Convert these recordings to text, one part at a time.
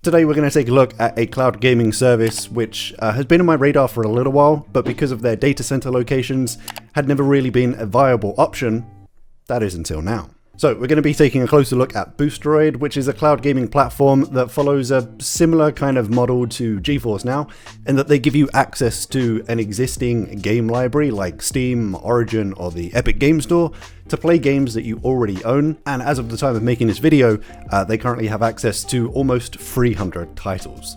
Today we're going to take a look at a cloud gaming service which has been on my radar for a little while, but because of their data center locations had never really been a viable option. That is until now. So we're going to be taking a closer look at Boosteroid, which is a cloud gaming platform that follows a similar kind of model to GeForce Now, in that they give you access to an existing game library like Steam, Origin, or the Epic Game Store to play games that you already own. And as of the time of making this video, they currently have access to almost 300 titles.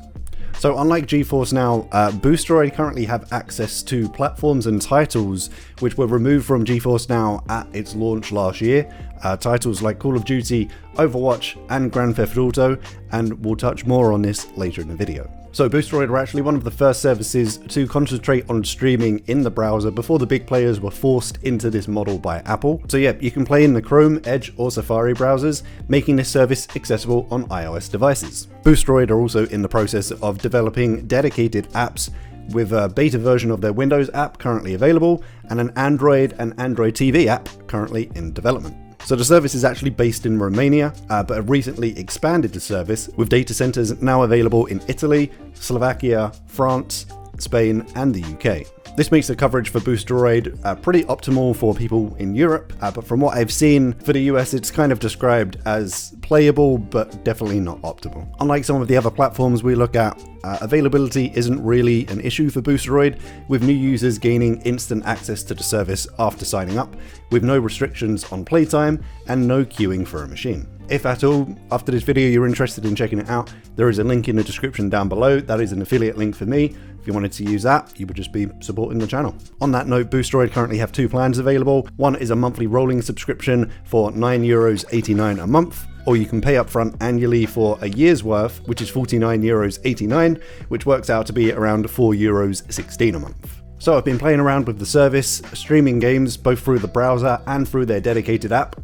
So unlike GeForce Now, Boosteroid currently have access to platforms and titles which were removed from GeForce Now at its launch last year. Titles like Call of Duty, Overwatch, and Grand Theft Auto, and we'll touch more on this later in the video. So Boosteroid were actually one of the first services to concentrate on streaming in the browser before the big players were forced into this model by Apple. So yeah, you can play in the Chrome, Edge, or Safari browsers, making this service accessible on iOS devices. Boosteroid are also in the process of developing dedicated apps, with a beta version of their Windows app currently available, and an Android and Android TV app currently in development. So the service is actually based in Romania, but have recently expanded the service, with data centers now available in Italy, Slovakia, France, Spain, and the UK. This makes the coverage for Boosteroid pretty optimal for people in Europe, but from what I've seen for the US, it's kind of described as playable, but definitely not optimal. Unlike some of the other platforms we look at, availability isn't really an issue for Boosteroid, with new users gaining instant access to the service after signing up, with no restrictions on playtime and no queuing for a machine. If at all, after this video you're interested in checking it out, there is a link in the description down below. That is an affiliate link for me. If you wanted to use that, you would just be supporting the channel. On that note, Boosteroid currently have two plans available. One is a monthly rolling subscription for €9.89 a month, or you can pay upfront annually for a year's worth, which is €49.89, which works out to be around €4.16 a month. So I've been playing around with the service, streaming games both through the browser and through their dedicated app.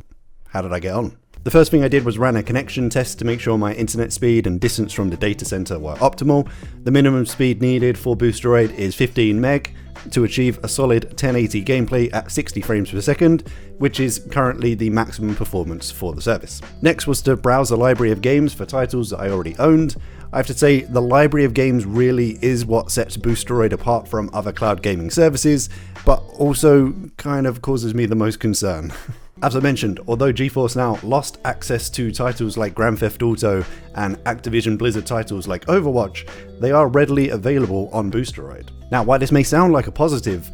How did I get on? The first thing I did was ran a connection test to make sure my internet speed and distance from the data center were optimal. The minimum speed needed for Boosteroid is 15 meg to achieve a solid 1080 gameplay at 60 frames per second, which is currently the maximum performance for the service. Next was to browse a library of games for titles that I already owned. I have to say, the library of games really is what sets Boosteroid apart from other cloud gaming services, but also kind of causes me the most concern. As I mentioned, although GeForce Now lost access to titles like Grand Theft Auto and Activision Blizzard titles like Overwatch, they are readily available on Boosteroid. Now, while this may sound like a positive,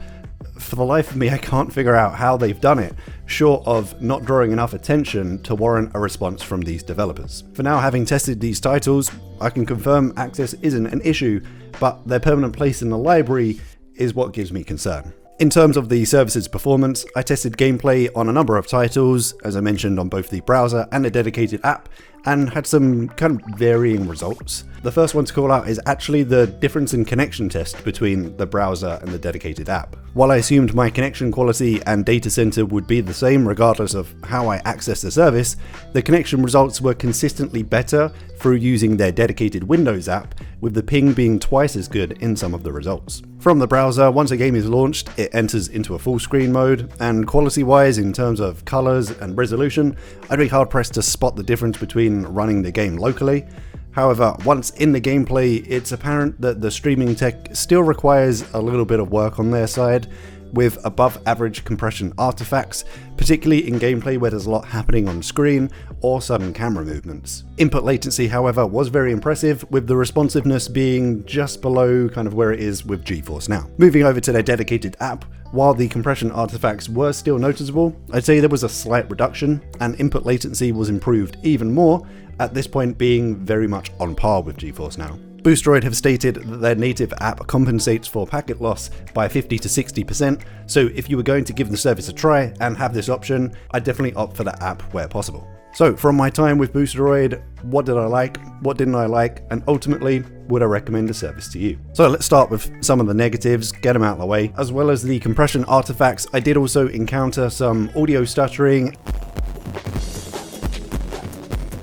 for the life of me I can't figure out how they've done it, short of not drawing enough attention to warrant a response from these developers. For now, having tested these titles, I can confirm access isn't an issue, but their permanent place in the library is what gives me concern. In terms of the service's performance, I tested gameplay on a number of titles, as I mentioned, on both the browser and the dedicated app, and had some kind of varying results. The first one to call out is actually the difference in connection test between the browser and the dedicated app. While I assumed my connection quality and data center would be the same regardless of how I access the service, the connection results were consistently better through using their dedicated Windows app, with the ping being twice as good in some of the results. From the browser, once a game is launched, it enters into a full screen mode, and quality-wise, in terms of colors and resolution, I'd be hard-pressed to spot the difference between running the game locally. However, once in the gameplay, it's apparent that the streaming tech still requires a little bit of work on their side, with above average compression artifacts, particularly in gameplay where there's a lot happening on screen or sudden camera movements. Input latency, however, was very impressive, with the responsiveness being just below kind of where it is with GeForce Now. Moving over to their dedicated app, while the compression artifacts were still noticeable, I'd say there was a slight reduction, and input latency was improved even more, at this point being very much on par with GeForce Now. Boosteroid have stated that their native app compensates for packet loss by 50 to 60%, so if you were going to give the service a try and have this option, I'd definitely opt for the app where possible. So from my time with Boosteroid, what did I like, what didn't I like, and ultimately, would I recommend the service to you? So let's start with some of the negatives, get them out of the way. As well as the compression artifacts, I did also encounter some audio stuttering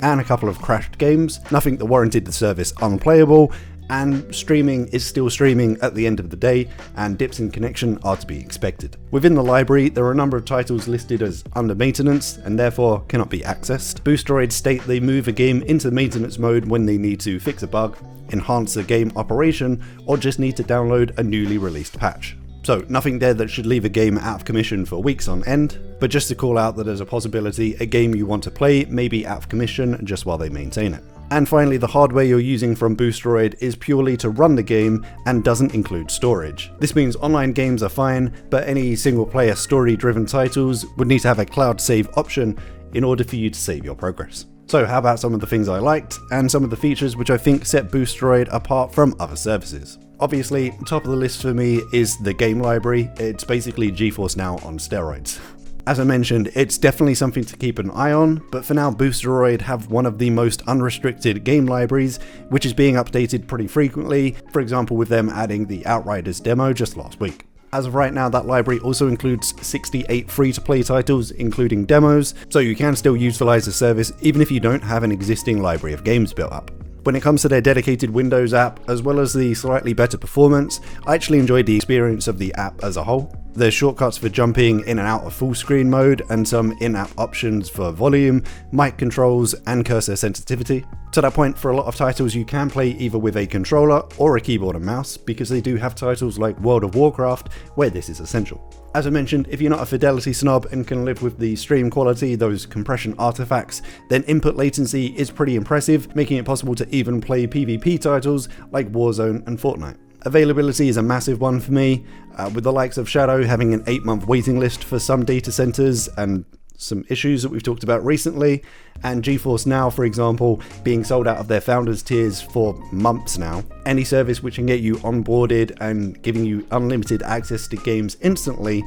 and a couple of crashed games, nothing that warranted the service unplayable, and streaming is still streaming at the end of the day, and dips in connection are to be expected. Within the library, there are a number of titles listed as under maintenance and therefore cannot be accessed. Boosteroid state they move a game into maintenance mode when they need to fix a bug, enhance the game operation, or just need to download a newly released patch. So nothing there that should leave a game out of commission for weeks on end, but just to call out that there's a possibility a game you want to play may be out of commission just while they maintain it. And finally, the hardware you're using from Boosteroid is purely to run the game and doesn't include storage. This means online games are fine, but any single player story driven titles would need to have a cloud save option in order for you to save your progress. So how about some of the things I liked and some of the features which I think set Boosteroid apart from other services? Obviously, top of the list for me is the game library. It's basically GeForce Now on steroids. As I mentioned, it's definitely something to keep an eye on, but for now Boosteroid have one of the most unrestricted game libraries, which is being updated pretty frequently, for example with them adding the Outriders demo just last week. As of right now, that library also includes 68 free-to-play titles, including demos, so you can still utilize the service even if you don't have an existing library of games built up. When it comes to their dedicated Windows app, as well as the slightly better performance, I actually enjoyed the experience of the app as a whole. There's shortcuts for jumping in and out of full screen mode, and some in-app options for volume, mic controls, and cursor sensitivity. To that point, for a lot of titles you can play either with a controller or a keyboard and mouse, because they do have titles like World of Warcraft where this is essential. As I mentioned, if you're not a fidelity snob and can live with the stream quality, those compression artifacts, then input latency is pretty impressive, making it possible to even play PvP titles like Warzone and Fortnite. Availability is a massive one for me, with the likes of Shadow having an 8-month waiting list for some data centers and some issues that we've talked about recently, and GeForce Now, for example, being sold out of their founders tiers for months now. Any service which can get you onboarded and giving you unlimited access to games instantly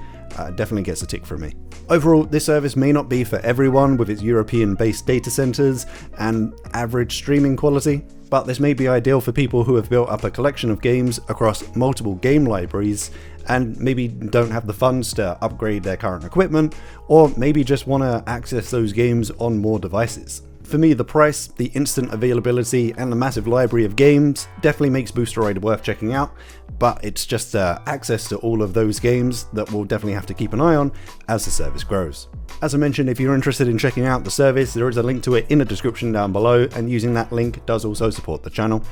definitely gets a tick from me. Overall, this service may not be for everyone with its European-based data centers and average streaming quality, but this may be ideal for people who have built up a collection of games across multiple game libraries and maybe don't have the funds to upgrade their current equipment, or maybe just want to access those games on more devices. For me, the price, the instant availability, and the massive library of games definitely makes Boosteroid worth checking out, but it's just access to all of those games that we'll definitely have to keep an eye on as the service grows. As I mentioned, if you're interested in checking out the service, there is a link to it in the description down below, and using that link does also support the channel.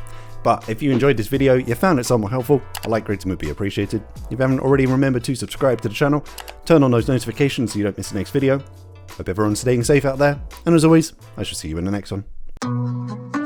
But if you enjoyed this video, you found it somewhat helpful, a like rating would be appreciated. If you haven't already, remember to subscribe to the channel, turn on those notifications so you don't miss the next video. Hope everyone's staying safe out there, and as always, I shall see you in the next one.